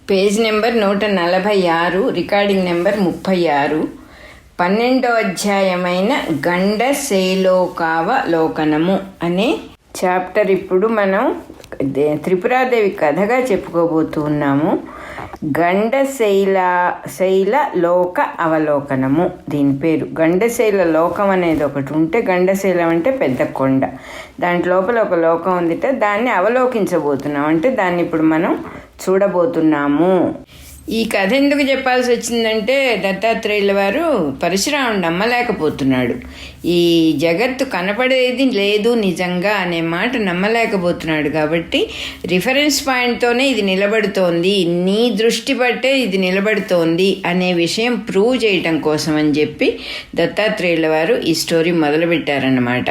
Page number 146, recording number 36. 12వ అధ్యాయమైన గండశైలోకావలోకనము అనే chapter ఇప్పుడు మనం త్రిపురాదేవి కథగా చెప్పుకోబోతున్నాము. శైల లోక అవలోకనము దీని పేరు. గండశైల లోకం అనేది ఒకటి ఉంటే, గండశైలం అంటే పెద్ద కొండ, దాంట్ లోపల ఒక లోకం ఉందిట. దాన్ని అవలోకించబోతున్నాం, అంటే దాన్ని ఇప్పుడు మనం చూడబోతున్నాము. ఈ కథ ఎందుకు చెప్పాల్సి వచ్చిందంటే, దత్తాత్రేయుల వారు పరశురాముడు నమ్మలేకపోతున్నాడు. ఈ జగత్తు కనపడేది లేదు నిజంగా అనే మాట నమ్మలేకపోతున్నాడు. కాబట్టి రిఫరెన్స్ పాయింట్తోనే ఇది నిలబడుతోంది, నీ దృష్టి బట్టే ఇది నిలబడుతోంది అనే విషయం ప్రూవ్ చేయటం కోసం అని చెప్పి దత్తాత్రేయుల వారు ఈ స్టోరీ మొదలుపెట్టారన్నమాట.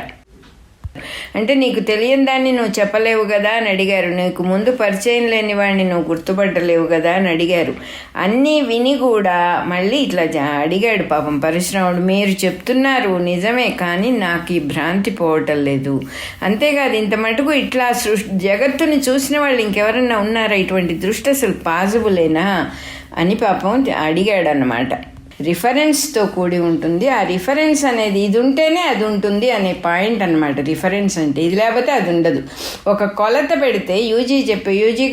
అంటే నీకు తెలియని దాన్ని నువ్వు చెప్పలేవు కదా అని అడిగారు. నీకు ముందు పరిచయం లేని వాడిని నువ్వు గుర్తుపట్టలేవు కదా అని అడిగారు. అన్నీ విని కూడా మళ్ళీ ఇట్లా అడిగాడు పాపం పరశురాముడు. మీరు చెప్తున్నారు నిజమే, కానీ నాకు ఈ భ్రాంతి పోవటం లేదు. అంతేకాదు, ఇంత మటుకు ఇట్లా జగత్తుని చూసిన వాళ్ళు ఇంకెవరన్నా ఉన్నారా? ఇటువంటి దృష్టి అసలు పాసిబులేనా అని పాపం అడిగాడు అన్నమాట. రిఫరెన్స్తో కూడి ఉంటుంది. ఆ రిఫరెన్స్ అనేది ఇది ఉంటేనే అది ఉంటుంది అనే పాయింట్ అనమాట. రిఫరెన్స్ అంటే ఇది, లేకపోతే అది ఉండదు. ఒక కొలత పెడితే యూజీ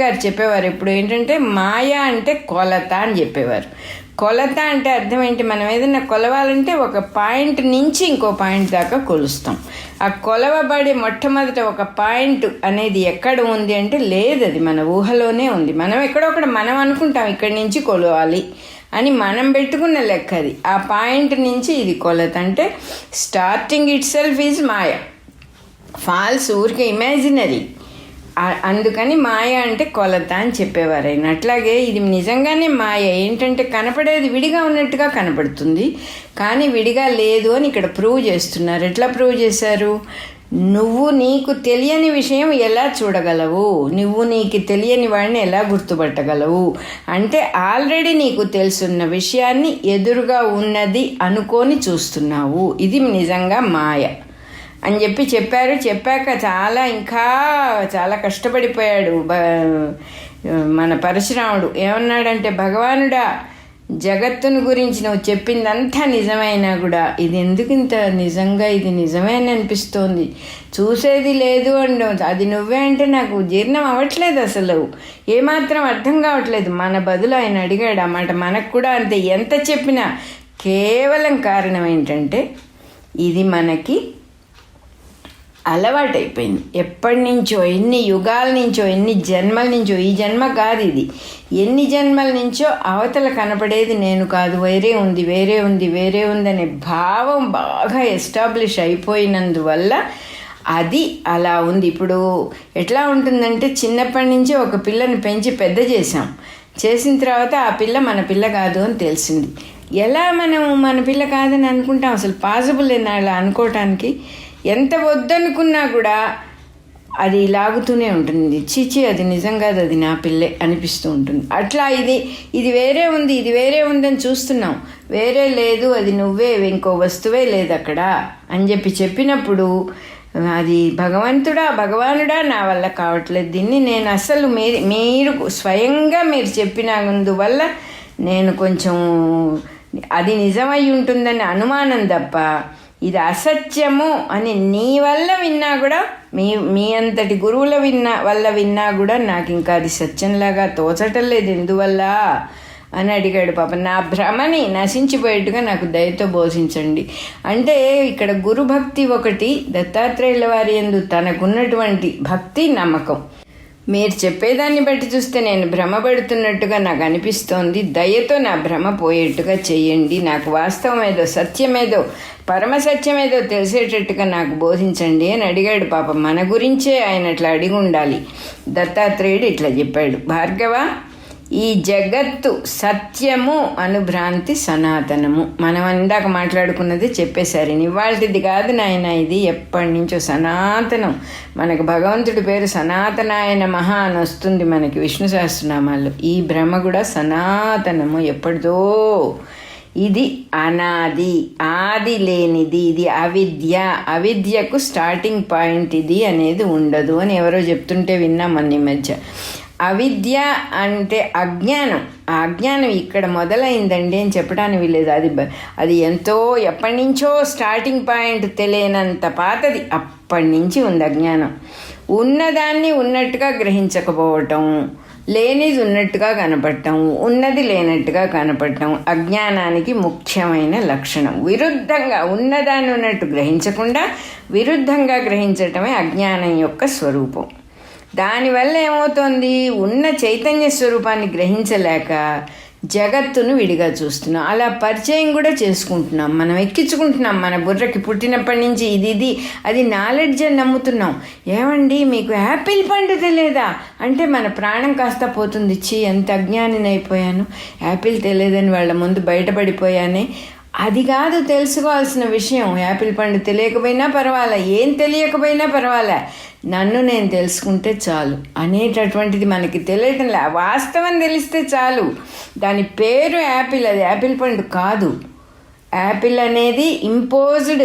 గారు చెప్పేవారు ఎప్పుడు ఏంటంటే, మాయ అంటే కొలత అని చెప్పేవారు. కొలత అంటే అర్థం ఏంటి? మనం ఏదైనా కొలవాలంటే ఒక పాయింట్ నుంచి ఇంకో పాయింట్ దాకా కొలుస్తాం. ఆ కొలవబడి మొట్టమొదట ఒక పాయింట్ అనేది ఎక్కడ ఉంది అంటే, లేదు, అది మన ఊహలోనే ఉంది. మనం ఎక్కడొక్కడ మనం అనుకుంటాం ఇక్కడి నుంచి కొలవాలి అని, మనం పెట్టుకున్న లెక్క అది. ఆ పాయింట్ నుంచి ఇది కొలత. అంటే స్టార్టింగ్ ఇట్ సెల్ఫ్ ఈజ్ మాయ, ఫాల్స్, ఊరికే ఇమాజినరీ. అందుకని మాయ అంటే కొలత అని చెప్పేవారు ఆయన. అట్లాగే ఇది నిజంగానే మాయ. ఏంటంటే కనపడేది విడిగా ఉన్నట్టుగా కనపడుతుంది, కానీ విడిగా లేదు అని ఇక్కడ ప్రూవ్ చేస్తున్నారు. ఎట్లా ప్రూవ్ చేశారు? నువ్వు నీకు తెలియని విషయం ఎలా చూడగలవు? నువ్వు నీకు తెలియని వాడిని ఎలా గుర్తుపట్టగలవు? అంటే ఆల్రెడీ నీకు తెలుసున్న విషయాన్ని ఎదురుగా ఉన్నది అనుకొని చూస్తున్నావు. ఇది నిజంగా మాయ అని చెప్పారు. చెప్పాక ఇంకా చాలా కష్టపడిపోయాడు మన పరశురాముడు. ఏమన్నాడంటే, భగవానుడా, జగత్తుని గురించి నువ్వు చెప్పిందంతా నిజమైనా కూడా ఇది ఎందుకు ఇంత నిజంగా ఇది నిజమే అని అనిపిస్తోంది, చూసేది లేదు అండ్ అది నువ్వే అంటే నాకు జీర్ణం అవ్వట్లేదు, అసలు ఏమాత్రం అర్థం కావట్లేదు. మన బదులు ఆయన అడిగాడు అన్నమాట. మనకు కూడా అంతే, ఎంత చెప్పినా కేవలం కారణం ఏంటంటే ఇది మనకి అలవాటైపోయింది. ఎప్పటి నుంచో, ఎన్ని యుగాల నుంచో, ఎన్ని జన్మల నుంచో, ఈ జన్మ కాదు ఇది, ఎన్ని జన్మల నుంచో అవతల కనపడేది నేను కాదు, వేరే ఉంది వేరే ఉంది వేరే ఉంది అనే భావం బాగా ఎస్టాబ్లిష్ అయిపోయినందువల్ల అది అలా ఉంది. ఇప్పుడు ఎట్లా ఉంటుందంటే, చిన్నప్పటి నుంచే ఒక పిల్లని పెంచి పెద్ద చేసిన తర్వాత ఆ పిల్ల మన పిల్ల కాదు అని తెలిసింది. ఎలా మనం మన పిల్ల కాదని అనుకుంటాం? అసలు పాసిబుల్ అయినా అలా అనుకోవటానికి? ఎంత వద్దనుకున్నా కూడా అది లాగుతూనే ఉంటుంది. చీచి, అది నిజం కాదు, అది నా పిల్లే అనిపిస్తూ ఉంటుంది. అట్లా ఇది వేరే ఉంది, ఇది వేరే ఉందని చూస్తున్నాం, వేరే లేదు, అది నువ్వే, ఇంకో వస్తువే లేదు అక్కడ అని చెప్పినప్పుడు అది భగవానుడా నా వల్ల కావట్లేదు, దీన్ని నేను అసలు మీరు స్వయంగా మీరు చెప్పినందువల్ల నేను కొంచెం అది నిజమై ఉంటుందని అనుమానం తప్ప ఇది అసత్యము అని నీ వల్ల విన్నా కూడా, మీ అంతటి గురువుల వల్ల విన్నా కూడా నాకు ఇంకా అది సత్యంలాగా తోచటం లేదు. ఎందువల్ల అని అడిగాడు. పాప, నా భ్రమని నశించిపోయేట్టుగా నాకు దయతో బోధించండి. అంటే ఇక్కడ గురుభక్తి ఒకటి, దత్తాత్రేయుల వారి యందు తనకున్నటువంటి భక్తి, నమ్మకం. మీరు చెప్పేదాన్ని బట్టి చూస్తే నేను భ్రమపడుతున్నట్టుగా నాకు అనిపిస్తోంది, దయతో నా భ్రమ పోయేట్టుగా చెయ్యండి, నాకు వాస్తవమేదో, సత్యమేదో, పరమసత్యమేదో తెలిసేటట్టుగా నాకు బోధించండి అని అడిగాడు. పాపం మన గురించే ఆయన అట్లా అడిగి ఉండాలి. దత్తాత్రేయుడు ఇట్లా చెప్పాడు, భార్గవ, ఈ జగత్తు సత్యము, అనుభ్రాంతి సనాతనము. మనం ఇందాక మాట్లాడుకున్నది చెప్పేశారు. ఇవాళది కాదు నాయన, ఇది ఎప్పటి నుంచో సనాతనం. మనకు భగవంతుడి పేరు సనాతనాయ నమః అని వస్తుంది మనకి విష్ణు సహస్రనామాల్లో. ఈ బ్రహ్మ కూడా సనాతనము, ఎప్పటిదో. ఇది అనాది, ఆది లేనిది, ఇది అవిద్యకు స్టార్టింగ్ పాయింట్ ఇది అనేది ఉండదు అని ఎవరో చెప్తుంటే విన్నాం మన ఈ మధ్య. అవిద్య అంటే అజ్ఞానం. ఆ అజ్ఞానం ఇక్కడ మొదలైందండి అని చెప్పడానికి వీలేదు. అది ఎంతో ఎప్పటి నుంచో స్టార్టింగ్ పాయింట్ తెలియనంత పాతది. అప్పటి నుంచి ఉంది అజ్ఞానం. ఉన్నదాన్ని ఉన్నట్టుగా గ్రహించకపోవటం, లేనిది ఉన్నట్టుగా కనపడటం, ఉన్నది లేనట్టుగా కనపడటం అజ్ఞానానికి ముఖ్యమైన లక్షణం. విరుద్ధంగా ఉన్నదాన్ని ఉన్నట్టు గ్రహించకుండా విరుద్ధంగా గ్రహించటమే అజ్ఞానం యొక్క స్వరూపం. దానివల్ల ఏమవుతుంది, ఉన్న చైతన్య స్వరూపాన్ని గ్రహించలేక జగత్తును విడిగా చూస్తున్నాం. అలా పరిచయం కూడా చేసుకుంటున్నాం, మనం ఎక్కించుకుంటున్నాం మన బుర్రకి. పుట్టినప్పటి నుంచి ఇది అది నాలెడ్జ్ అని నమ్ముతున్నాం. ఏమండి మీకు యాపిల్ పండు తెలియదా అంటే మన ప్రాణం కాస్త పోతుంది. ఎంత అజ్ఞానిని అయిపోయాను, యాపిల్ తెలియదని వాళ్ళ ముందు బయటపడిపోయానే. అది కాదు తెలుసుకోవాల్సిన విషయం. యాపిల్ పండు తెలియకపోయినా పర్వాలే, ఏం తెలియకపోయినా పర్వాలే, నన్ను నేను తెలుసుకుంటే చాలు అనేటటువంటిది మనకి తెలియటం లే. వాస్తవం తెలిస్తే చాలు. దాని పేరు యాపిల్, అది యాపిల్ పండు కాదు. యాపిల్ అనేది ఇంపోజ్డ్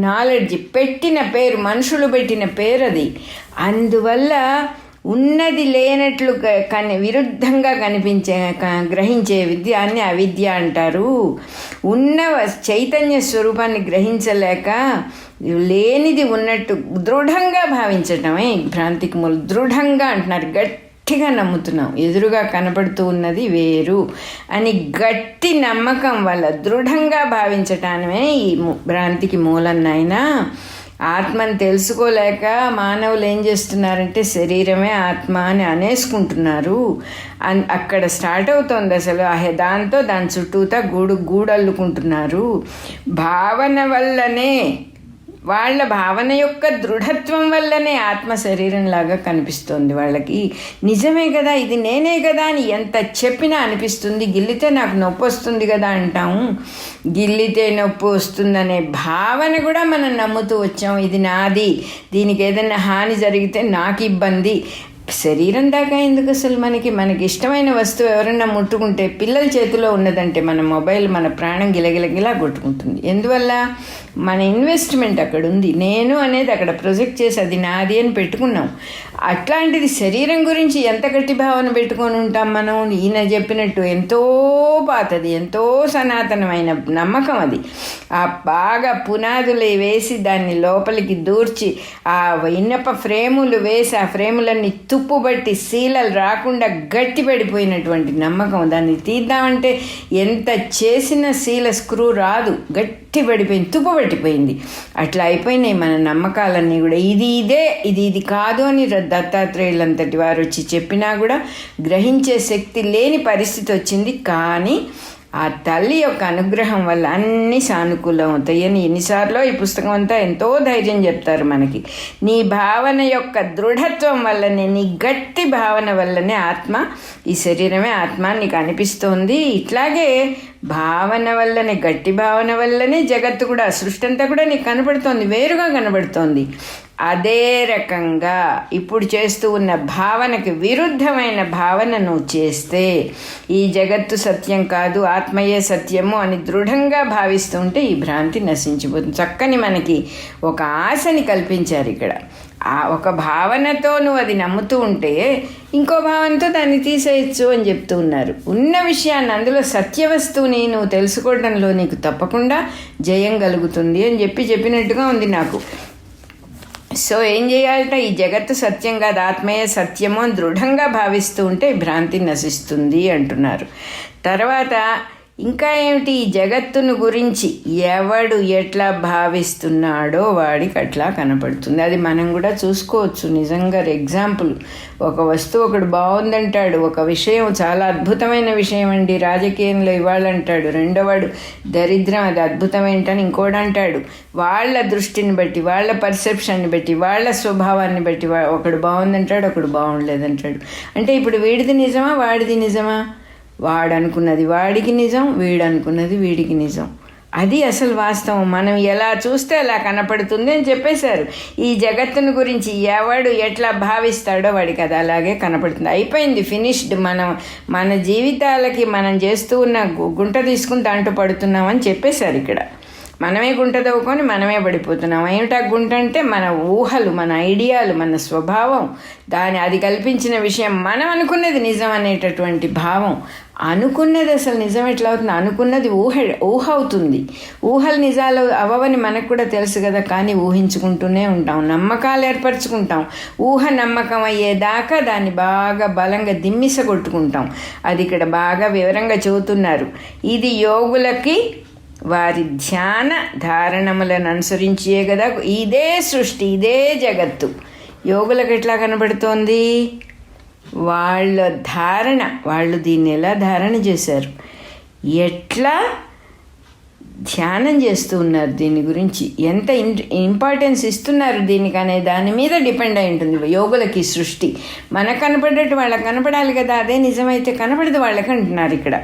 నాలెడ్జ్, పెట్టిన పేరు, మనుషులు పెట్టిన పేరు అది. అందువల్ల ఉన్నది లేనట్లు విరుద్ధంగా గ్రహించే విద్యాన్ని అవిద్య అంటారు. ఉన్న చైతన్య స్వరూపాన్ని గ్రహించలేక లేనిది ఉన్నట్టు దృఢంగా భావించటమే భ్రాంతికి మూలం. దృఢంగా అంటున్నారు, గట్టిగా నమ్ముతున్నాం, ఎదురుగా కనపడుతూ ఉన్నది వేరు అని గట్టి నమ్మకం వల్ల దృఢంగా భావించటానే ఈ భ్రాంతికి మూలం. నాయనా, ఆత్మని తెలుసుకోలేక మానవులు ఏం చేస్తున్నారంటే శరీరమే ఆత్మ అని అనేసుకుంటున్నారు. అక్కడ స్టార్ట్ అవుతోంది అసలు. దాంతో దాని చుట్టూతా గూడల్లుకుంటున్నారు. భావన వల్లనే, వాళ్ళ భావన యొక్క దృఢత్వం వల్లనే ఆత్మ శరీరంలాగా కనిపిస్తుంది వాళ్ళకి. నిజమే కదా, ఇది నేనే కదా అని ఎంత చెప్పినా అనిపిస్తుంది. గిల్లితే నాకు నొప్పి వస్తుంది కదా అంటాము. గిల్లితే నొప్పి వస్తుందనే భావన కూడా మనం నమ్ముతూ వచ్చాం. ఇది నాది, దీనికి ఏదైనా హాని జరిగితే నాకు ఇబ్బంది. శరీరం దాకా ఎందుకు అసలు? మనకి ఇష్టమైన వస్తువు ఎవరన్నా ముట్టుకుంటే, పిల్లల చేతిలో ఉన్నదంటే మన మొబైల్, మన ప్రాణం గిలగిలగిలా కొట్టుకుంటుంది. ఎందువల్ల? మన ఇన్వెస్ట్మెంట్ అక్కడ ఉంది. నేను అనేది అక్కడ ప్రొజెక్ట్ చేసి అది నాది అని పెట్టుకున్నాం. అట్లాంటిది శరీరం గురించి ఎంత గట్టి భావన పెట్టుకొని ఉంటాం మనం. ఈయన చెప్పినట్టు ఎంతో పాతది, ఎంతో సనాతనమైన నమ్మకం అది. ఆ బాగా పునాదులు వేసి దాన్ని లోపలికి దూర్చి ఆ ఇనప ఫ్రేములు వేసి ఆ ఫ్రేములన్నీ తుప్పుబట్టి శీలలు రాకుండా గట్టి పడిపోయినటువంటి నమ్మకం. దాన్ని తీద్దామంటే ఎంత చేసిన శీల స్క్రూ రాదు, గట్టి పడిపోయింది, తుప్పబట్టిపోయింది. అట్లా అయిపోయినాయి మన నమ్మకాలన్నీ కూడా. ఇది కాదు అని దత్తాత్రేయులంతటి వారు వచ్చి చెప్పినా కూడా గ్రహించే శక్తి లేని పరిస్థితి వచ్చింది. కానీ ఆ తల్లి యొక్క అనుగ్రహం వల్ల అన్నీ సానుకూలం అవుతాయని ఎన్నిసార్లు ఈ పుస్తకం అంతా ఎంతో ధైర్యం చెప్తారు మనకి. నీ భావన యొక్క దృఢత్వం వల్లనే, నీ గట్టి భావన వల్లనే ఆత్మ, ఈ శరీరమే ఆత్మ నీకు అనిపిస్తోంది. ఇట్లాగే భావన వల్లనే, గట్టి భావన వల్లనే జగత్తు కూడా, సృష్టి అంతా కూడా నీకు కనబడుతోంది, వేరుగా కనబడుతోంది. అదే రకంగా ఇప్పుడు చేస్తూ ఉన్న భావనకి విరుద్ధమైన భావన నువ్వు చేస్తే, ఈ జగత్తు సత్యం కాదు, ఆత్మయే సత్యము అని దృఢంగా భావిస్తుంటే ఈ భ్రాంతి నశించిపోతుంది. చక్కని మనకి ఒక ఆశని కల్పించారు ఇక్కడ. ఆ ఒక భావనతో నువ్వు అది నమ్ముతూ ఉంటే ఇంకో భావనతో దాన్ని తీసేయచ్చు అని చెప్తూ ఉన్నారు. ఉన్న విషయాన్ని, అందులో సత్య వస్తువుని నువ్వు తెలుసుకోవడంలో నీకు తప్పకుండా జయం కలుగుతుంది అని చెప్పినట్టుగా ఉంది నాకు. సో ఏం చేయాలట? ఈ జగత్తు సత్యం కాదు, ఆత్మయే సత్యము అని దృఢంగా భావిస్తూ ఉంటే భ్రాంతి నశిస్తుంది అంటున్నారు. తర్వాత ఇంకా ఏమిటి? ఈ జగత్తును గురించి ఎవడు ఎట్లా భావిస్తున్నాడో వాడికి అట్లా కనపడుతుంది. అది మనం కూడా చూసుకోవచ్చు. నిజంగా ఎగ్జాంపుల్, ఒక వస్తువు ఒకడు బాగుందంటాడు, ఒక విషయం చాలా అద్భుతమైన విషయం అండి రాజకీయంలో ఇవ్వాలంటాడు, రెండోవాడు దరిద్రం, అది అద్భుతం ఏంటని ఇంకోటి అంటాడు. వాళ్ళ దృష్టిని బట్టి, వాళ్ళ పర్సెప్షన్ని బట్టి, వాళ్ళ స్వభావాన్ని బట్టి ఒకడు బాగుందంటాడు, ఒకడు బాగుండలేదంటాడు. అంటే ఇప్పుడు వీడిది నిజమా, వాడిది నిజమా? వాడు అనుకున్నది వాడికి నిజం, వీడు అనుకున్నది వీడికి నిజం. అది అసలు వాస్తవం. మనం ఎలా చూస్తే అలా కనపడుతుంది అని చెప్పేశారు. ఈ జగత్తుని గురించి ఎవడు ఎట్లా భావిస్తాడో వాడికి అది అలాగే కనపడుతుంది. అయిపోయింది, ఫినిష్డ్. మన జీవితాలకి మనం చేస్తూ ఉన్న గుంట తీసుకుని దాంట్లో పడుతున్నామని చెప్పేశారు ఇక్కడ. మనమే గుంట తవ్వుకొని మనమే పడిపోతున్నాం. ఏమిటా గుంట అంటే మన ఊహలు, మన ఐడియాలు, మన స్వభావం, అది కల్పించిన విషయం మనం అనుకున్నది నిజం అనేటటువంటి భావం. అనుకున్నది అసలు నిజం ఎట్లా అవుతుంది? అనుకున్నది ఊహ అవుతుంది. ఊహలు నిజాలు అవ్వవని మనకు కూడా తెలుసు కదా, కానీ ఊహించుకుంటూనే ఉంటాం, నమ్మకాలు ఏర్పరచుకుంటాం. ఊహ నమ్మకం అయ్యేదాకా దాన్ని బాగా బలంగా దిమ్మిసగొట్టుకుంటాం. అది ఇక్కడ బాగా వివరంగా చెబుతున్నారు. ఇది యోగులకి వారి ధ్యాన ధారణములను అనుసరించే కదా ఇదే సృష్టి, ఇదే జగత్తు. యోగులకు ఎట్లా కనబడుతోంది? వాళ్ళ ధారణ, వాళ్ళు దీన్ని ఎలా ధారణ చేశారు, ఎట్లా ధ్యానం చేస్తూ ఉన్నారు, దీని గురించి ఎంత ఇంపార్టెన్స్ ఇస్తున్నారు దీనికి అనే దాని మీద డిపెండ్ అయి ఉంటుంది యోగులకి సృష్టి. మనకు కనపడేట్టు వాళ్ళకి కనపడాలి కదా, అదే నిజమైతే కనపడదు వాళ్ళకి అంటున్నారు ఇక్కడ.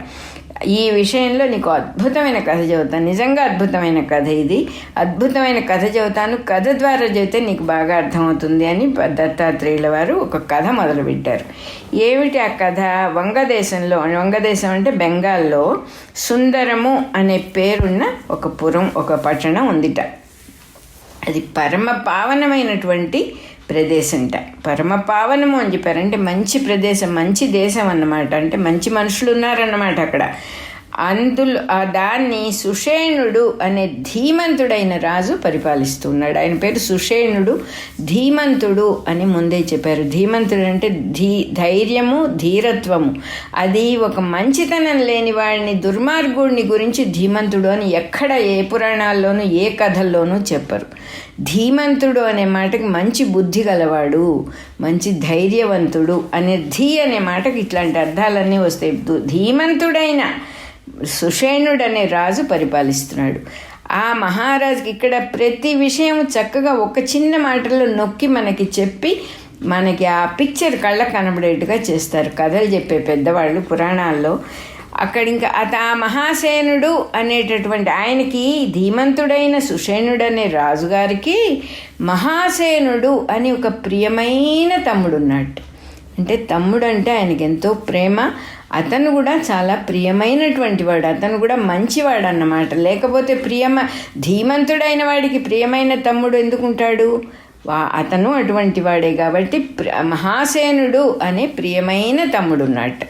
ఈ విషయంలో నీకు అద్భుతమైన కథ చెబుతాను. నిజంగా అద్భుతమైన కథ ఇది. అద్భుతమైన కథ చెబుతాను, కథ ద్వారా చెబితే నీకు బాగా అర్థమవుతుంది అని దత్తాత్రేయుల వారు ఒక కథ మొదలుపెట్టారు. ఏమిటి ఆ కథ? వంగదేశంలో, వంగదేశం అంటే బెంగాల్లో సుందరము అనే పేరున్న ఒక పురం, ఒక పట్టణం ఉందిట. అది పరమ పావనమైనటువంటి ప్రదేశంట. పరమ పావనము అని చెప్పారంటే మంచి ప్రదేశం, మంచి దేశం అన్నమాట. అంటే మంచి మనుషులు ఉన్నారన్నమాట అక్కడ. అందులో దాన్ని సుషేణుడు అనే ధీమంతుడైన రాజు పరిపాలిస్తున్నాడు. ఆయన పేరు సుషేణుడు. ధీమంతుడు అని ముందే చెప్పారు. ధీమంతుడు అంటే ధైర్యము, ధీరత్వము. అది ఒక మంచితనం లేని వాడిని, దుర్మార్గుడిని గురించి ధీమంతుడు అని ఎక్కడ ఏ పురాణాల్లోనూ ఏ కథల్లోనూ చెప్పరు. ధీమంతుడు అనే మాటకి మంచి బుద్ధి గలవాడు, మంచి ధైర్యవంతుడు అనే అనే మాటకి ఇట్లాంటి అర్థాలన్నీ వస్తాయి. ధీమంతుడైన సుషేణుడు అనే రాజు పరిపాలిస్తున్నాడు. ఆ మహారాజుకి ఇక్కడ ప్రతి విషయం చక్కగా ఒక చిన్న మాటలో నొక్కి మనకి చెప్పి మనకి ఆ పిక్చర్ కళ్ళకు కనబడేట్టుగా చేస్తారు కథలు చెప్పే పెద్దవాళ్ళు పురాణాల్లో. అక్కడ ఇంకా ఆ మహాసేనుడు అనేటటువంటి ఆయనకి, ధీమంతుడైన సుషేణుడు అనే రాజుగారికి మహాసేనుడు అని ఒక ప్రియమైన తమ్ముడు ఉన్నట్టు. అంటే తమ్ముడు అంటే ఆయనకి ఎంతో ప్రేమ. అతను కూడా చాలా ప్రియమైనటువంటి వాడు, అతను కూడా మంచివాడు అన్నమాట. లేకపోతే ధీమంతుడైన వాడికి ప్రియమైన తమ్ముడు ఎందుకుంటాడు? అతను అటువంటి వాడే. కాబట్టి మహాసేనుడు అనే ప్రియమైన తమ్ముడు ఉన్నట్టు.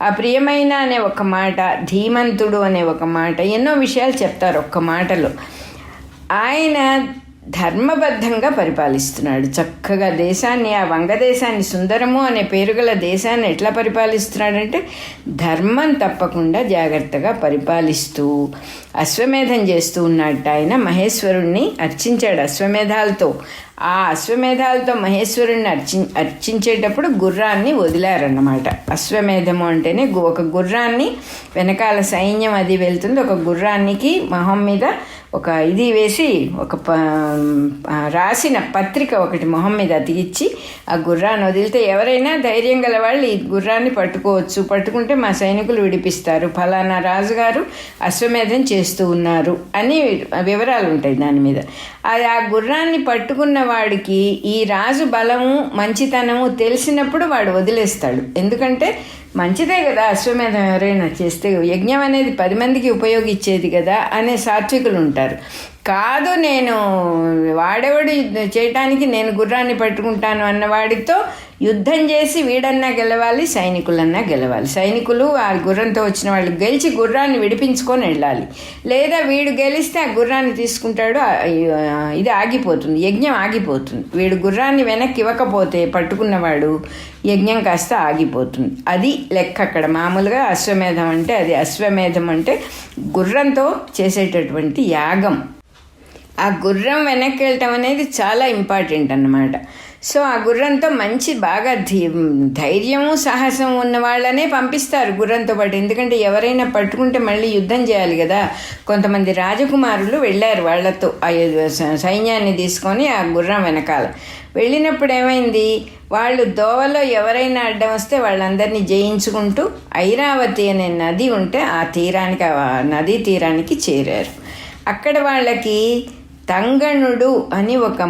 ఆ ప్రియమైన అనే ఒక మాట, ధీమంతుడు అనే ఒక మాట, ఎన్నో విషయాలు చెప్తారు ఒక్క మాటలో. ఆయన ధర్మబద్ధంగా పరిపాలిస్తున్నాడు చక్కగా దేశాన్ని. ఆ వంగదేశాన్ని, సుందరము అనే పేరుగల దేశాన్ని ఎట్లా పరిపాలిస్తున్నాడంటే ధర్మం తప్పకుండా జాగ్రత్తగా పరిపాలిస్తూ అశ్వమేధం చేస్తూ ఉన్నట్టు. ఆయన మహేశ్వరుణ్ణి అర్చించాడు అశ్వమేధాలతో. ఆ అశ్వమేధాలతో మహేశ్వరుణ్ణి అర్చించేటప్పుడు గుర్రాన్ని వదిలారన్నమాట. అశ్వమేధము అంటేనే ఒక గుర్రాన్ని, వెనకాల సైన్యం అది వెళ్తుంది, ఒక గుర్రానికి మొహం మీద ఒక ఇది వేసి ఒక రాసిన పత్రిక ఒకటి మొహం మీద అతికిచ్చి ఆ గుర్రాన్ని వదిలితే ఎవరైనా ధైర్యం గల వాళ్ళు ఈ గుర్రాన్ని పట్టుకోవచ్చు, పట్టుకుంటే మా సైనికులు విడిపిస్తారు, ఫలానా రాజుగారు అశ్వమేధం చేస్తూ ఉన్నారు అని వివరాలు ఉంటాయి దాని మీద. అది ఆ గుర్రాన్ని పట్టుకున్న వాడికి ఈ రాజు బలము, మంచితనము తెలిసినప్పుడు వాడు వదిలేస్తాడు. ఎందుకంటే మంచిదే కదా అశ్వమేధం ఎవరైనా చేస్తే, యజ్ఞం అనేది 10 మందికి ఉపయోగించేది కదా అనే సాత్వికులు ఉంటారు. కాదు, నేను వాడెవడు చేయటానికి నేను గుర్రాన్ని పట్టుకుంటాను అన్నవాడితో యుద్ధం చేసి వీడన్నా గెలవాలి, సైనికులన్నా గెలవాలి. సైనికులు ఆ గుర్రంతో వచ్చిన వాళ్ళు గెలిచి గుర్రాన్ని విడిపించుకొని వెళ్ళాలి. లేదా వీడు గెలిస్తే ఆ గుర్రాన్ని తీసుకుంటాడు, ఇది ఆగిపోతుంది, యజ్ఞం ఆగిపోతుంది. వీడు గుర్రాన్ని వెనక్కి ఇవ్వకపోతే పట్టుకున్నవాడు యజ్ఞం కాస్త ఆగిపోతుంది. అది లెక్క అక్కడ. మామూలుగా అశ్వమేధం అంటే అది. అశ్వమేధం అంటే గుర్రంతో చేసేటటువంటి యాగం. ఆ గుర్రం వెనక్కి వెళ్ళటం అనేది చాలా ఇంపార్టెంట్ అన్నమాట. సో ఆ గుర్రంతో మంచి బాగా ధైర్యము, సాహసం ఉన్న వాళ్ళనే పంపిస్తారు గుర్రంతో పాటు. ఎందుకంటే ఎవరైనా పట్టుకుంటే మళ్ళీ యుద్ధం చేయాలి కదా. కొంతమంది రాజకుమారులు వెళ్ళారు వాళ్ళతో, ఆ సైన్యాన్ని తీసుకొని ఆ గుర్రం వెనకాల వెళ్ళినప్పుడు ఏమైంది, వాళ్ళు దోవలో ఎవరైనా అడ్డం వస్తే వాళ్ళందరినీ జయించుకుంటూ ఐరావతి అనే నది ఉంటే ఆ తీరానికి, ఆ నదీ తీరానికి చేరారు. అక్కడ వాళ్ళకి తంగణుడు అని ఒక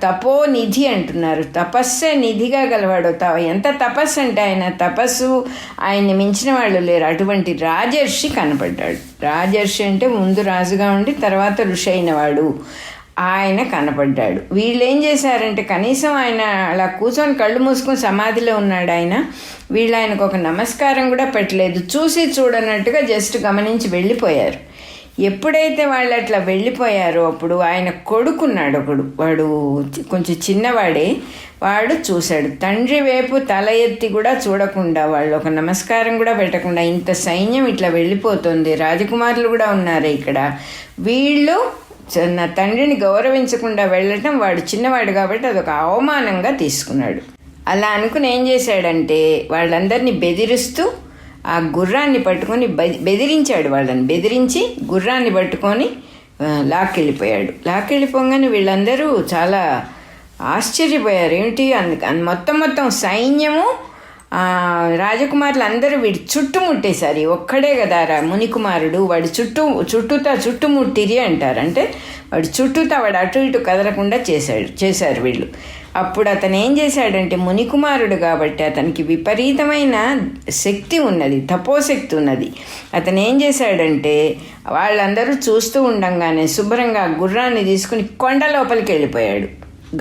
తపోనిధి అంటున్నారు. తపస్సే నిధిగా గలవాడు. ఎంత తపస్సు అంటే ఆయన తపస్సు ఆయన్ని మించిన వాళ్ళు లేరు. అటువంటి రాజర్షి కనపడ్డాడు. రాజర్షి అంటే ముందు రాజుగా ఉండి తర్వాత ఋషి అయినవాడు. ఆయన కనపడ్డాడు. వీళ్ళు ఏం చేశారంటే కనీసం ఆయన అలా కూర్చొని కళ్ళు మూసుకొని సమాధిలో ఉన్నాడు ఆయన. వీళ్ళు ఆయనకు ఒక నమస్కారం కూడా పెట్టలేదు. చూసి చూడనట్టుగా జస్ట్ గమనించి వెళ్ళిపోయారు. ఎప్పుడైతే వాళ్ళు అట్లా వెళ్ళిపోయారో అప్పుడు ఆయన కొడుకున్నాడు ఒకడు. వాడు కొంచెం చిన్నవాడే. వాడు చూశాడు. తండ్రి వైపు తల ఎత్తి కూడా చూడకుండా, వాళ్ళు ఒక నమస్కారం కూడా పెట్టకుండా ఇంత సైన్యం ఇట్లా వెళ్ళిపోతుంది, రాజకుమారులు కూడా ఉన్నారు ఇక్కడ, వీళ్ళు నా తండ్రిని గౌరవించకుండా వెళ్ళటం, వాడు చిన్నవాడు కాబట్టి అదొక అవమానంగా తీసుకున్నాడు. అలా అనుకుని ఏం చేశాడంటే వాళ్ళందరినీ బెదిరిస్తూ ఆ గుర్రాన్ని పట్టుకొని బెదిరించాడు. వాళ్ళని బెదిరించి గుర్రాన్ని పట్టుకొని లాక్కెళ్ళిపోయాడు. లాక్కెళ్ళిపోగానే వీళ్ళందరూ చాలా ఆశ్చర్యపోయారు. ఏమిటి మొత్తం సైన్యము రాజకుమారులు అందరూ వీడి చుట్టుముట్టేశారు. ఒక్కడే కదా మునికుమారుడు, వాడి చుట్టుముట్టిరి అంటారు. అంటే వాడి చుట్టూతా వాడు అటు ఇటు కదలకుండా చేశారు వీళ్ళు. అప్పుడు అతను ఏం చేశాడంటే, మునికుమారుడు కాబట్టి అతనికి విపరీతమైన శక్తి ఉన్నది, తపోశక్తి ఉన్నది. అతను ఏం చేశాడంటే వాళ్ళందరూ చూస్తూ ఉండంగానే శుభ్రంగా గుర్రాన్ని తీసుకుని కొండ లోపలికి వెళ్ళిపోయాడు.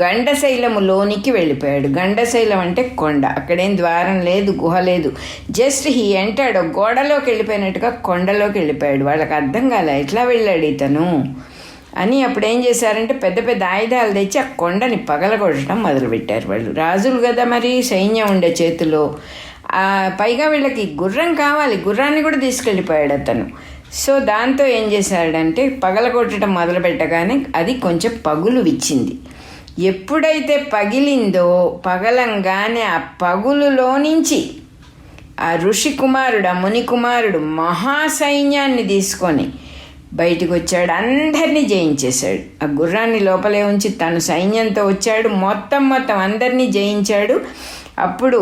గండశైలములోనికి వెళ్ళిపోయాడు. గండశైలం అంటే కొండ. అక్కడేం ద్వారం లేదు, గుహ లేదు. జస్ట్ హీ ఎంటాడు, గోడలోకి వెళ్ళిపోయినట్టుగా కొండలోకి వెళ్ళిపోయాడు. వాళ్ళకి అర్థం కాలే ఎట్లా వెళ్ళాడు ఇతను అని. అప్పుడు ఏం చేశారంటే పెద్ద పెద్ద ఆయుధాలు తెచ్చి ఆ కొండని పగలగొట్టడం మొదలుపెట్టారు. వాళ్ళు రాజులు కదా, మరి సైన్యం ఉండే చేతిలో. పైగా వీళ్ళకి గుర్రం కావాలి, గుర్రాన్ని కూడా తీసుకెళ్ళిపోయాడు అతను. సో దాంతో ఏం చేశాడంటే పగలగొట్టడం మొదలుపెట్టగానే అది కొంచెం పగులు విచ్చింది. ఎప్పుడైతే పగిలిందో పగలంగానే ఆ పగులులో నుంచి ఆ ఋషి కుమారుడు, ఆ ముని కుమారుడు మహాసైన్యాన్ని తీసుకొని బయటకు వచ్చాడు. అందరినీ జయించేశాడు. ఆ గుర్రాన్ని లోపలే ఉంచి తను సైన్యంతో వచ్చాడు. మొత్తం అందరినీ జయించాడు. అప్పుడు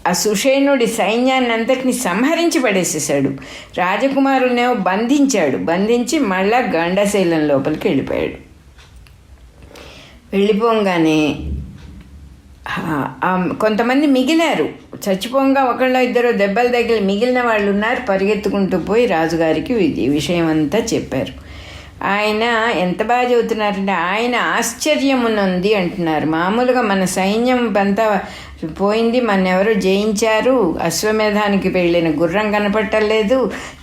ఆ సుషేణుడి సైన్యాన్ని అంతటిని సంహరించి పడేసేసాడు. రాజకుమారులనేమో బంధించి మళ్ళా గండశైలం లోపలికి వెళ్ళిపోయాడు. వెళ్ళిపోగానే కొంతమంది మిగిలారు. చచ్చిపోగా ఒకళ్ళ ఇద్దరు దెబ్బలు తగిలి మిగిలిన వాళ్ళు ఉన్నారు. పరిగెత్తుకుంటూ పోయి రాజుగారికి ఈ విషయం అంతా చెప్పారు. ఆయన ఎంత బాగా చెబుతున్నారంటే ఆయన ఆశ్చర్యమునుంది అంటున్నారు. మామూలుగా మన సైన్యం అంతా పోయింది, మన ఎవరు జయించారు, అశ్వమేధానికి వెళ్ళిన గుర్రం కనపట్టలేదు,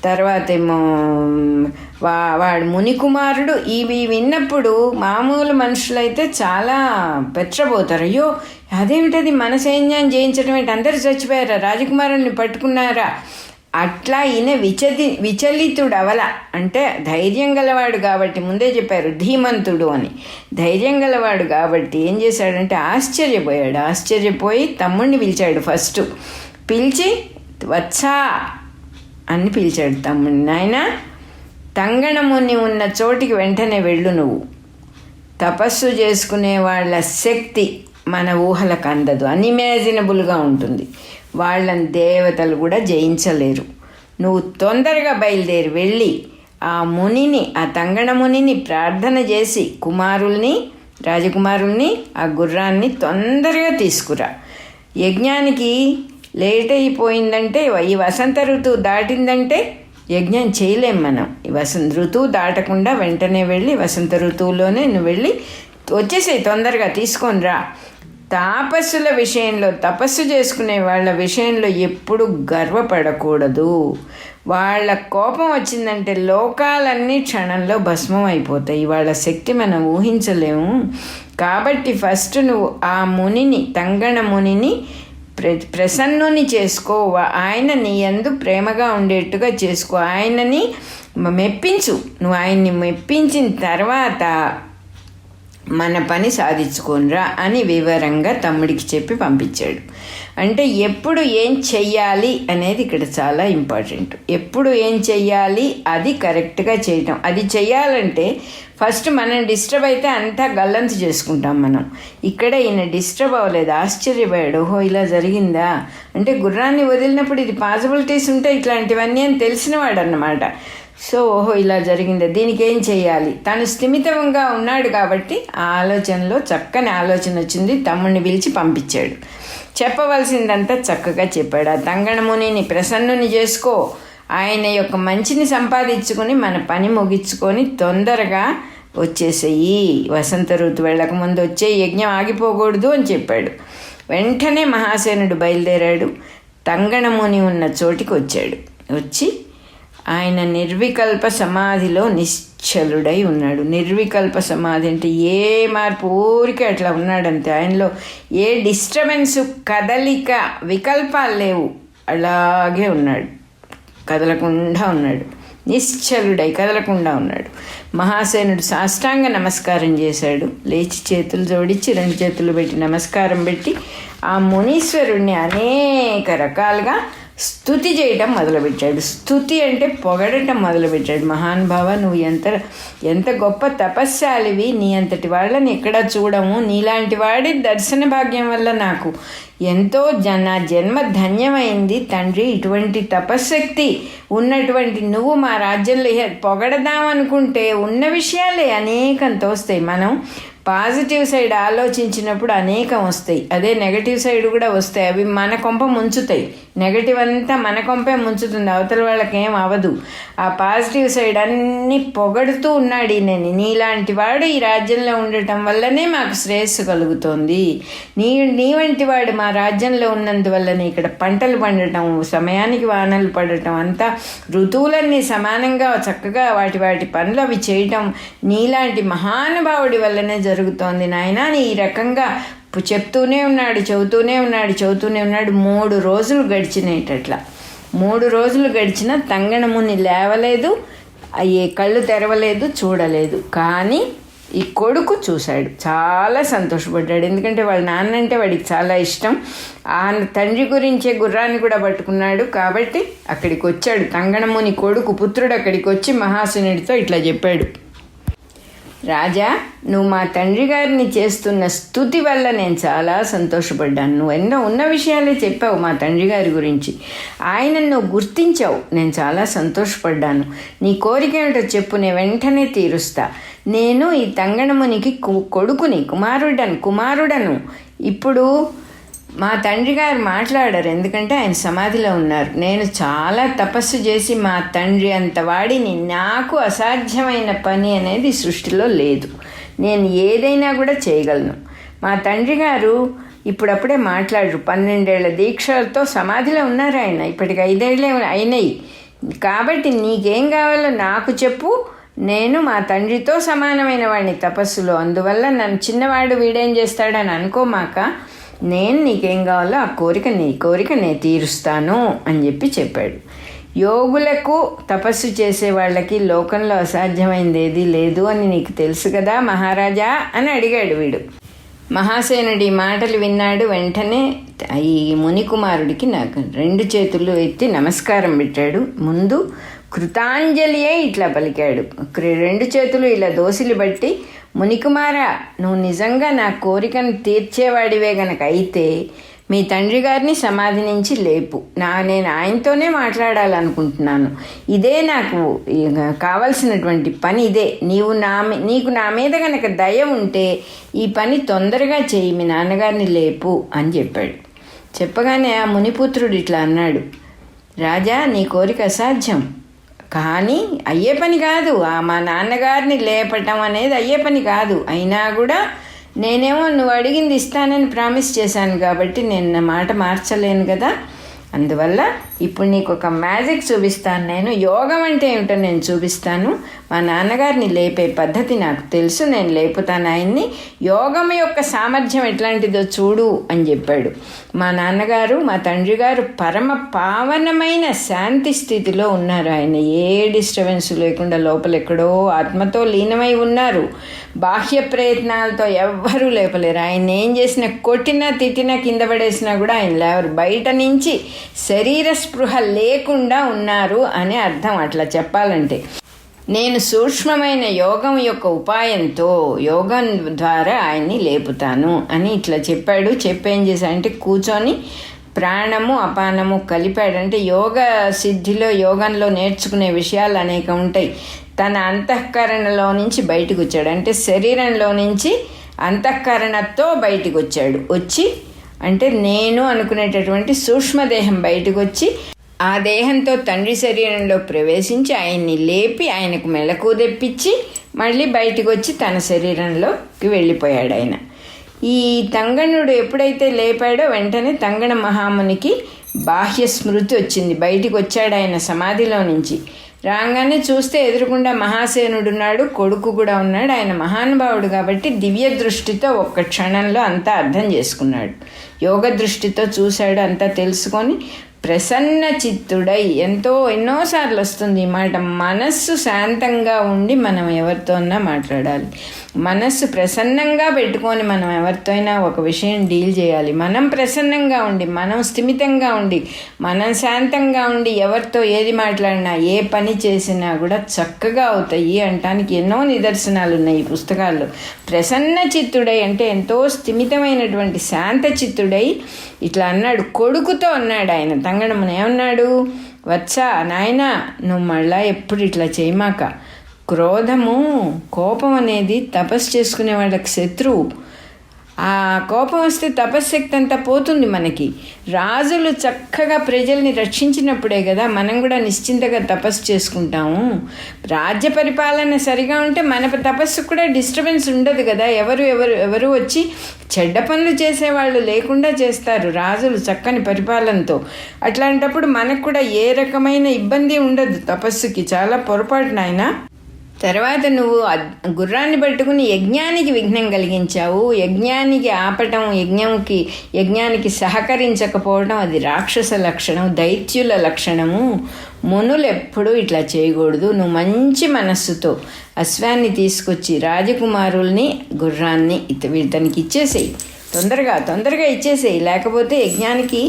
తర్వాత ఏమో వాడు మునికుమారుడు, ఇవి విన్నప్పుడు మామూలు మనుషులైతే చాలా పెచ్చబోతారు. అయ్యో అదేమిటది, మన సైన్యాన్ని జయించడం ఏంటి, అందరూ చచ్చిపోయారా, రాజకుమారుని పట్టుకున్నారా, అట్లా ఈయన విచలితుడు అవల. అంటే ధైర్యం గలవాడు కాబట్టి, ముందే చెప్పారు ధీమంతుడు అని, ధైర్యం గలవాడు కాబట్టి ఏం చేశాడంటే ఆశ్చర్యపోయి తమ్ముడిని పిలిచాడు. ఫస్ట్ పిలిచి వత్సా అని పిలిచాడు తమ్ముడిని. నాయనా, తంగణముని ఉన్న చోటికి వెంటనే వెళ్ళు. నువ్వు తపస్సు చేసుకునే వాళ్ళ శక్తి మన ఊహలకు అందదు, అన్ఇమాజినబుల్గా ఉంటుంది. వాళ్ళని దేవతలు కూడా జయించలేరు. నువ్వు తొందరగా బయలుదేరి వెళ్ళి ఆ మునిని, ఆ తంగణ మునిని ప్రార్థన చేసి రాజకుమారుల్ని ఆ గుర్రాన్ని తొందరగా తీసుకురా. యజ్ఞానికి లేట్ అయిపోయిందంటే, ఈ వసంత ఋతువు దాటిందంటే యజ్ఞం చేయలేం మనం. ఈ వసంత ఋతువు దాటకుండా వెంటనే వెళ్ళి వసంత ఋతువులోనే నువ్వు వెళ్ళి వచ్చేసేయి, తొందరగా తీసుకొని రా. తాపస్సుల విషయంలో, తపస్సు చేసుకునే వాళ్ళ విషయంలో ఎప్పుడు గర్వపడకూడదు. వాళ్ళ కోపం వచ్చిందంటే లోకాలన్నీ క్షణంలో భస్మం అయిపోతాయి. వాళ్ళ శక్తి మనం ఊహించలేము. కాబట్టి ఫస్ట్ నువ్వు ఆ మునిని, తంగణ మునిని ప్రసన్నుని చేసుకో. ఆయన నీ యందు ప్రేమగా ఉండేట్టుగా చేసుకో. ఆయనని మెప్పించు. నువ్వు ఆయన్ని మెప్పించిన తర్వాత మన పని సాధించుకోనరా అని వివరంగా తమ్ముడికి చెప్పి పంపించాడు. అంటే ఎప్పుడు ఏం చెయ్యాలి అనేది ఇక్కడ చాలా ఇంపార్టెంట్. ఎప్పుడు ఏం చెయ్యాలి అది కరెక్ట్గా చేయటం. అది చెయ్యాలంటే ఫస్ట్ మనం డిస్టర్బ్ అయితే అంతా గల్లంతు చేసుకుంటాం మనం. ఇక్కడ ఈయన డిస్టర్బ్ అవ్వలేదు, ఆశ్చర్యపోయాడు. ఓహో ఇలా జరిగిందా అంటే గుర్రాన్ని వదిలినప్పుడు ఇది పాసిబిలిటీస్ ఉంటాయి ఇట్లాంటివన్నీ అని తెలిసినవాడు అన్నమాట. సో ఓహో ఇలా జరిగిందా, దీనికి ఏం చేయాలి, తను స్థిమితంగా ఉన్నాడు కాబట్టి ఆ ఆలోచనలో చక్కని ఆలోచన వచ్చింది. తమ్ముడిని పిలిచి పంపించాడు. చెప్పవలసిందంతా చక్కగా చెప్పాడు. ఆ తంగణమునిని ప్రసన్నుని చేసుకో, ఆయన యొక్క మంచిని సంపాదించుకొని మన పని ముగించుకొని తొందరగా వచ్చేసేయి, వసంత ఋతు వెళ్ళకముందు వచ్చే, యజ్ఞం ఆగిపోకూడదు అని చెప్పాడు. వెంటనే మహాసేనుడు బయలుదేరాడు. తంగణముని ఉన్న చోటికి వచ్చాడు. వచ్చి ఆయన నిర్వికల్ప సమాధిలో నిశ్చలుడై ఉన్నాడు. నిర్వికల్ప సమాధి అంటే ఏ మార్పు, ఊరికే అట్లా ఉన్నాడంతే. ఆయనలో ఏ డిస్టర్బెన్సు, కదలిక, వికల్పాలు లేవు. అలాగే ఉన్నాడు, కదలకుండా ఉన్నాడు. నిశ్చలుడై కదలకుండా ఉన్నాడు. మహాసేనుడు సాష్టాంగ నమస్కారం చేశాడు. లేచి చేతులు జోడించి 2 చేతులు పెట్టి నమస్కారం పెట్టి ఆ మునీశ్వరుణ్ణి అనేక రకాలుగా స్తుతి చేయటం మొదలుపెట్టాడు. స్తుతి అంటే పొగడటం మొదలుపెట్టాడు. మహానుభావ, నువ్వు ఎంత గొప్ప తపస్శాలివి, నీ అంతటి వాళ్ళని ఎక్కడా చూడము, నీలాంటి వాడి దర్శన భాగ్యం వల్ల నాకు ఎంతో నా జన్మ ధన్యమైంది తండ్రి. ఇటువంటి తపశ్శక్తి ఉన్నటువంటి నువ్వు మా రాజ్యంలో పొగడదామనుకుంటే ఉన్న విషయాలే అనేకం తోస్తాయి. మనం పాజిటివ్ సైడ్ ఆలోచించినప్పుడు అనేకం వస్తాయి, అదే నెగటివ్ సైడ్ కూడా వస్తాయి. అవి మన కొంప ముంచుతాయి. నెగటివ్ అంతా మన కొంపే ముంచుతుంది, అవతల వాళ్ళకి ఏం అవ్వదు. ఆ పాజిటివ్ సైడ్ అన్నీ పొగడుతూ ఉన్నాడు ఈయనని. నీలాంటి వాడు ఈ రాజ్యంలో ఉండటం వల్లనే మాకు శ్రేయస్సు కలుగుతోంది. నీ వంటి వాడు మా రాజ్యంలో ఉన్నందువల్లనే ఇక్కడ పంటలు పండటం, సమయానికి వానలు పడటం, అంతా ఋతువులన్నీ సమానంగా చక్కగా వాటి పనులు అవి చేయటం నీలాంటి మహానుభావుడి వల్లనే జరుగుతోంది నాయన అని ఈ రకంగా చెప్తూనే ఉన్నాడు. చెబుతూనే ఉన్నాడు. 3 రోజులు గడిచినట్టట్లా. 3 రోజులు గడిచినా తంగణముని లేవలేదు, ఏ కళ్ళు తెరవలేదు, చూడలేదు. కానీ ఈ కొడుకు చూశాడు, చాలా సంతోషపడ్డాడు. ఎందుకంటే వాళ్ళ నాన్న అంటే వాడికి చాలా ఇష్టం. ఆ తండ్రి గురించే గుర్రాన్ని కూడా పట్టుకున్నాడు కాబట్టి అక్కడికి వచ్చాడు. తంగణముని కొడుకు పుత్రుడు అక్కడికి వచ్చి మహాసేనుడితో ఇట్లా చెప్పాడు. రాజా, నువ్వు మా తండ్రి గారిని చేస్తున్న స్తుతి వల్ల నేను చాలా సంతోషపడ్డాను. నువ్వు ఎన్నో ఉన్న విషయాలే చెప్పావు మా తండ్రి గారి గురించి, ఆయనను నువ్వు గుర్తించావు. నేను చాలా సంతోషపడ్డాను. నీ కోరిక ఏమిటో చెప్పు, నేను వెంటనే తీరుస్తా. నేను ఈ తంగణమునికి కుమారుడను. ఇప్పుడు మా తండ్రి గారు మాట్లాడారు, ఎందుకంటే ఆయన సమాధిలో ఉన్నారు. నేను చాలా తపస్సు చేసి మా తండ్రి అంత వాడిని, నాకు అసాధ్యమైన పని అనేది సృష్టిలో లేదు. నేను ఏదైనా కూడా చేయగలను. మా తండ్రి గారు ఇప్పుడప్పుడే మాట్లాడరు. 12 ఏళ్ల దీక్షలతో సమాధిలో ఉన్నారు ఆయన. ఇప్పటికి 5 ఏళ్ళే అయినాయి. కాబట్టి నీకేం కావాలో నాకు చెప్పు, నేను మా తండ్రితో సమానమైన వాడిని తపస్సులో. అందువల్ల నన్ను చిన్నవాడు వీడేం చేస్తాడని అనుకోమాక, నేను నీకేం కావాలో ఆ నీ కోరిక నేను తీరుస్తాను అని చెప్పాడు. యోగులకు, తపస్సు చేసే వాళ్ళకి లోకంలో అసాధ్యమైంది ఏదీ లేదు అని నీకు తెలుసు కదా మహారాజా అని అడిగాడు వీడు. మహాసేనుడి మాటలు విన్నాడు. వెంటనే ఈ మునికుమారుడికి నాకు 2 చేతులు ఎత్తి నమస్కారం పెట్టాడు. ముందు కృతాంజలియే ఇట్లా పలికాడు. 2 చేతులు ఇలా దోసిలి బట్టి, మునికుమారా, నువ్వు నిజంగా నా కోరికను తీర్చేవాడివే గనక అయితే మీ తండ్రి గారిని సమాధి నుంచి లేపు. నేను ఆయనతోనే మాట్లాడాలనుకుంటున్నాను. ఇదే నాకు కావలసినటువంటి పని ఇదే. నీకు నా మీద గనక దయ ఉంటే ఈ పని తొందరగా చేయి, మీ నాన్నగారిని లేపు అని చెప్పాడు. చెప్పగానే ఆ మునిపుత్రుడు ఇట్లా అన్నాడు, రాజా, నీ కోరిక అసాధ్యం, కానీ అయ్యే పని కాదు. మా నాన్నగారిని లేపటం అనేది అయ్యే పని కాదు. అయినా కూడా నేనేమో నువ్వు అడిగింది ఇస్తానని ప్రామిస్ చేశాను కాబట్టి నేను నా మాట మార్చలేను కదా. అందువల్ల ఇప్పుడు నీకు ఒక మ్యాజిక్ చూపిస్తాను. నేను యోగం అంటే ఏమిటో నేను చూపిస్తాను. మా నాన్నగారిని లేపే పద్ధతి నాకు తెలుసు, నేను లేపుతాను ఆయన్ని. యోగం యొక్క సామర్థ్యం ఎట్లాంటిదో చూడు అని చెప్పాడు. మా నాన్నగారు, మా తండ్రి గారు పరమ పావనమైన శాంతి స్థితిలో ఉన్నారు. ఆయన ఏ డిస్టర్బెన్స్ లేకుండా లోపల ఎక్కడో ఆత్మతో లీనమై ఉన్నారు. బాహ్య ప్రయత్నాలతో ఎవ్వరూ లేపలేరు. ఆయన ఏం చేసినా, కొట్టినా తిట్టినా కింద పడేసినా కూడా ఆయన లేవరు. బయట నుంచి శరీర స్పృహ లేకుండా ఉన్నారు అని అర్థం. అట్లా చెప్పాలంటే నేను సూక్ష్మమైన యోగం యొక్క ఉపాయంతో, యోగం ద్వారా ఆయన్ని లేపుతాను అని ఇట్లా చెప్పాడు. చెప్పేం చేశాడంటే కూర్చొని ప్రాణము అపానము కలిపాడంటే యోగ సిద్ధిలో, యోగంలో నేర్చుకునే విషయాలు అనేక ఉంటాయి. తన అంతఃకరణలో నుంచి బయటకు వచ్చాడు. అంటే శరీరంలో నుంచి అంతఃకరణతో బయటకు వచ్చాడు. వచ్చి అంటే నేను అనుకునేటటువంటి సూక్ష్మదేహం బయటకు వచ్చి ఆ దేహంతో తండ్రి శరీరంలో ప్రవేశించి ఆయన్ని లేపి ఆయనకు మెలకు తెప్పించి మళ్ళీ బయటకు వచ్చి తన శరీరంలోకి వెళ్ళిపోయాడు ఆయన. ఈ తంగణుడు ఎప్పుడైతే లేపాడో వెంటనే తంగణ మహామునికి బాహ్య స్మృతి వచ్చింది. బయటికి వచ్చాడు ఆయన సమాధిలో నుంచి. రాగానే చూస్తే ఎదురుకుండా మహాసేనుడున్నాడు, కొడుకు కూడా ఉన్నాడు. ఆయన మహానుభావుడు కాబట్టి దివ్య దృష్టితో ఒక్క క్షణంలో అంతా అర్థం చేసుకున్నాడు. యోగ దృష్టితో చూశాడు, అంతా తెలుసుకొని ప్రసన్న చిత్తుడై, ఎన్నోసార్లు వస్తుంది ఈ మాట, మనస్సు శాంతంగా ఉండి మనం ఎవరితోన్నా మాట్లాడాలి. మనస్సు ప్రసన్నంగా పెట్టుకొని మనం ఎవరితో అయినా ఒక విషయం డీల్ చేయాలి. మనం ప్రసన్నంగా ఉండి, మనం స్థిమితంగా ఉండి, మనం శాంతంగా ఉండి ఎవరితో ఏది మాట్లాడినా, ఏ పని చేసినా కూడా చక్కగా అవుతాయి అంటానికి ఎన్నో నిదర్శనాలు ఉన్నాయి ఈ పుస్తకాల్లో. ప్రసన్న చిత్తుడై అంటే ఎంతో స్థిమితమైనటువంటి శాంత చిత్తుడై ఇట్లా అన్నాడు. కొడుకుతో అన్నాడు ఆయన తంగడమును. ఏమన్నాడు? వచ్చా నాయనా, నువ్వు మళ్ళా ఎప్పుడు ఇట్లా చేయమాక. క్రోధము, కోపం అనేది తపస్సు చేసుకునే వాళ్ళకి శత్రువు. ఆ కోపం వస్తే తపశ్శక్తి అంతా పోతుంది మనకి. రాజులు చక్కగా ప్రజల్ని రక్షించినప్పుడే కదా మనం కూడా నిశ్చింతగా తపస్సు చేసుకుంటాము. రాజ్య పరిపాలన సరిగా ఉంటే మన తపస్సు కూడా డిస్టర్బెన్స్ ఉండదు కదా. ఎవరు వచ్చి చెడ్డ పనులు చేసేవాళ్ళు లేకుండా చేస్తారు రాజులు చక్కని పరిపాలనతో. అట్లాంటప్పుడు మనకు కూడా ఏ రకమైన ఇబ్బంది ఉండదు తపస్సుకి. చాలా పొరపాటు నాయన. తర్వాత నువ్వు గుర్రాన్ని పట్టుకుని యజ్ఞానికి విఘ్నం కలిగించావు. యజ్ఞానికి ఆపటం, యజ్ఞానికి సహకరించకపోవడం అది రాక్షస లక్షణం, దైత్యుల లక్షణము. మునులు ఎప్పుడూ ఇట్లా చేయకూడదు. నువ్వు మంచి మనస్సుతో అశ్వాన్ని తీసుకొచ్చి రాజకుమారుల్ని, గుర్రాన్ని ఇతనికి ఇచ్చేసేయి. తొందరగా ఇచ్చేసేయి. లేకపోతే యజ్ఞానికి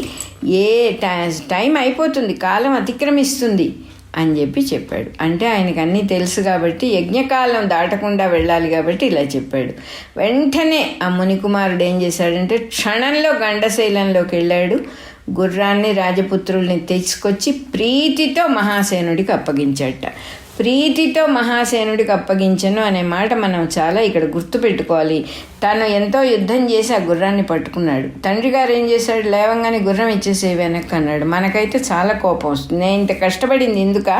టైం అయిపోతుంది, కాలం అతిక్రమిస్తుంది అని చెప్పాడు. అంటే ఆయనకు అన్నీ తెలుసు కాబట్టి, యజ్ఞకాలం దాటకుండా వెళ్ళాలి కాబట్టి ఇలా చెప్పాడు. వెంటనే ఆ మునికుమారుడు ఏం చేశాడంటే క్షణంలో గండశైలంలోకి వెళ్ళాడు. గుర్రాన్ని, రాజపుత్రుల్ని తెచ్చుకొచ్చి ప్రీతితో మహాసేనుడికి అప్పగించాట. ప్రీతితో మహాసేనుడికి అప్పగించను అనే మాట మనం చాలా ఇక్కడ గుర్తుపెట్టుకోవాలి. తను ఎంతో యుద్ధం చేసి ఆ గుర్రాన్ని పట్టుకున్నాడు. తండ్రి గారు ఏం చేశాడు? లేవంగానే గుర్రం ఇచ్చేసే వెనక్కి అన్నాడు. మనకైతే చాలా కోపం వస్తుంది. నేను ఇంత కష్టపడింది ఎందుక?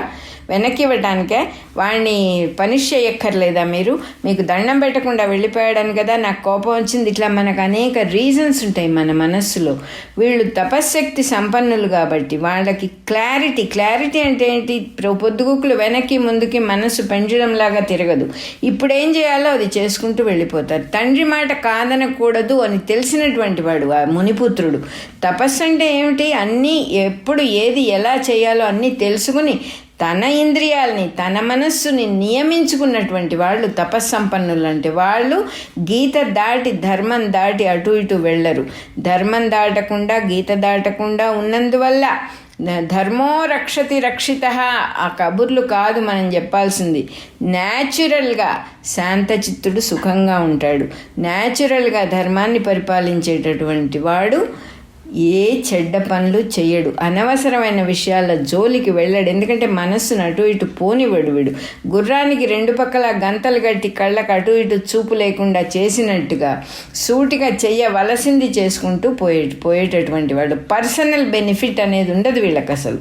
వెనక్కి ఇవ్వటానికే? వాడిని పనిష్ చేయక్కర్లేదా మీరు? మీకు దండం పెట్టకుండా వెళ్ళిపోయాడని కదా నాకు కోపం వచ్చింది. ఇట్లా మనకు అనేక రీజన్స్ ఉంటాయి మన మనస్సులో. వీళ్ళు తపశ్శక్తి సంపన్నులు కాబట్టి వాళ్ళకి క్లారిటీ అంటే ఏంటి? పొద్దుగుకులు వెనక్కి ముందుకి మనస్సు పెంజులంలాగా తిరగదు. ఇప్పుడు ఏం చేయాలో అది చేసుకుంటూ వెళ్ళిపోతారు. తండ్రి మాట కాదనకూడదు అని తెలిసినటువంటి వాడు ఆ మునిపుత్రుడు. తపస్సు అంటే ఏమిటి? అన్నీ ఎప్పుడు ఏది ఎలా చేయాలో అన్నీ తెలుసుకుని తన ఇంద్రియాలని, తన మనస్సుని నియమించుకున్నటువంటి వాళ్ళు తపస్సంపన్నులు. అంటే వాళ్ళు గీత దాటి, ధర్మం దాటి అటు ఇటు వెళ్ళరు. ధర్మం దాటకుండా, గీత దాటకుండా ఉన్నందువల్ల ధర్మో రక్షతి రక్షిత ఆ కబుర్లు కాదు మనం చెప్పాల్సింది. న్యాచురల్గా శాంతచిత్తుడు సుఖంగా ఉంటాడు. న్యాచురల్గా ధర్మాన్ని పరిపాలించేటటువంటి వాడు ఏ చెడ్డ పనులు చెయ్యడు. అనవసరమైన విషయాల జోలికి వెళ్ళాడు. ఎందుకంటే మనస్సును అటు ఇటు పోనివాడు వీడు. గుర్రానికి రెండు పక్కల గంతలు కట్టి కళ్ళకు అటు ఇటు చూపు లేకుండా చేసినట్టుగా సూటిగా చెయ్యవలసింది చేసుకుంటూ పోయేటటువంటి వాడు. పర్సనల్ బెనిఫిట్ అనేది ఉండదు వీళ్ళకి అసలు.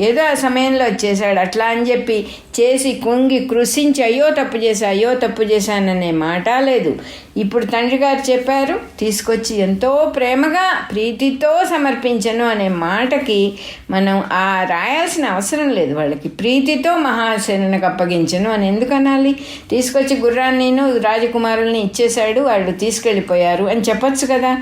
ఏదో ఆ సమయంలో చేశాడు అట్లా అని చెప్పి చేసి కుంగి కృషించి అయ్యో తప్పు చేశాననే మాట లేదు. ఇప్పుడు తండ్రి గారు చెప్పారు, తీసుకొచ్చి ఎంతో ప్రేమగా ప్రీతితో సమర్పించను అనే మాటకి మనం రాయాల్సిన అవసరం లేదు. వాళ్ళకి ప్రీతితో మహాసేనునికి అప్పగించను అని ఎందుకు అనాలి? తీసుకొచ్చి గుర్రాన్ని రాజకుమారుల్ని ఇచ్చేశాడు, వాళ్ళు తీసుకెళ్ళిపోయారు అని చెప్పొచ్చు కదా.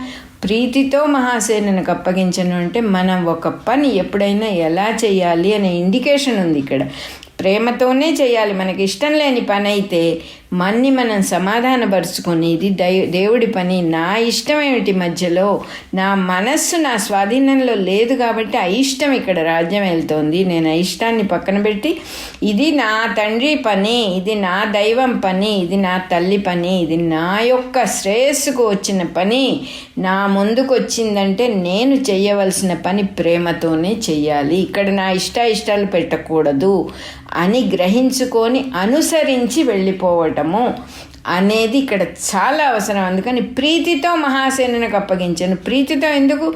ప్రీతితో మహాసేనునికి అప్పగించను అంటే మనం ఒక పని ఎప్పుడైనా ఎలా చేయాలి అనే ఇండికేషన్ ఉంది ఇక్కడ. ప్రేమతోనే చేయాలి. మనకి ఇష్టం లేని పని అయితే మనం సమాధానపరుచుకొని ఇది దేవుడి పని, నా ఇష్టం ఏమిటి మధ్యలో, నా మనస్సు నా స్వాధీనంలో లేదు కాబట్టి అయిష్టం ఇక్కడ రాజ్యం వెళ్తోంది, నేను అయిష్టాన్ని పక్కన పెట్టి ఇది నా తండ్రి పని, ఇది నా దైవం పని, ఇది నా తల్లి పని, ఇది నా యొక్క శ్రేయస్సుకు వచ్చిన పని, నా ముందుకు వచ్చిందంటే నేను చెయ్యవలసిన పని ప్రేమతోనే చెయ్యాలి, ఇక్కడ నా ఇష్టాలు పెట్టకూడదు అని గ్రహించుకొని అనుసరించి వెళ్ళిపోవటము అనేది ఇక్కడ చాలా అవసరం. అందుకని ప్రీతితో మహాసేనునికి అప్పగించాను. ప్రీతితో ఎందుకు?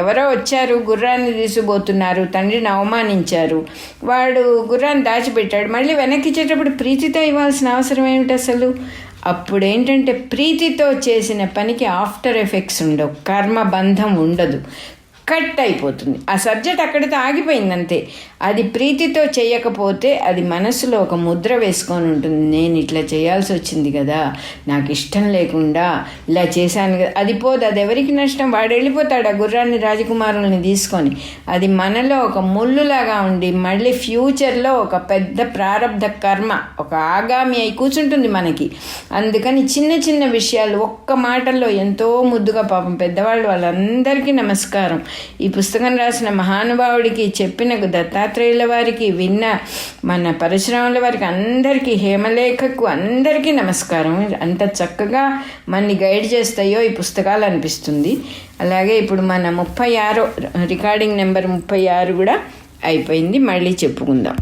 ఎవరో వచ్చారు, గుర్రాన్ని తీసుకుపోతున్నారు, తండ్రిని అవమానించారు, వాడు గుర్రాన్ని దాచిపెట్టాడు, మళ్ళీ వెనక్కి ఇచ్చేటప్పుడు ప్రీతితో ఇవ్వాల్సిన అవసరం ఏమిటి అసలు? అప్పుడేంటంటే ప్రీతితో చేసిన పనికి ఆఫ్టర్ ఎఫెక్ట్స్ ఉండవు, కర్మబంధం ఉండదు, కట్ అయిపోతుంది. ఆ సబ్జెక్ట్ అక్కడితో ఆగిపోయింది అంతే. అది ప్రీతితో చేయకపోతే అది మనసులో ఒక ముద్ర వేసుకొని ఉంటుంది. నేను ఇట్లా చేయాల్సి వచ్చింది కదా, నాకు ఇష్టం లేకుండా ఇలా చేశాను కదా, అది పోదు. అది ఎవరికి నష్టం? వాడు వెళ్ళిపోతాడు ఆ గుర్రాన్ని రాజకుమారుల్ని తీసుకొని. అది మనలో ఒక ముళ్ళులాగా ఉండి మళ్ళీ ఫ్యూచర్లో ఒక పెద్ద ప్రారబ్ధ కర్మ, ఒక ఆగామి అయి కూర్చుంటుంది మనకి. అందుకని చిన్న చిన్న విషయాలు ఒక్క మాటల్లో ఎంతో ముద్దుగా, పాపం పెద్దవాళ్ళు వాళ్ళందరికీ నమస్కారం. ఈ పుస్తకం రాసిన మహానుభావుడికి, చెప్పిన దత్తాత్రేయుల వారికి, విన్న మన పరశురాముల వారికి, అందరికీ, హేమలేఖకు అందరికీ నమస్కారం. అంత చక్కగా మనని గైడ్ చేస్తాయో ఈ పుస్తకాలు అనిపిస్తుంది. అలాగే ఇప్పుడు మన 36 రికార్డింగ్ నెంబర్ 36 కూడా అయిపోయింది. మళ్ళీ చెప్పుకుందాం.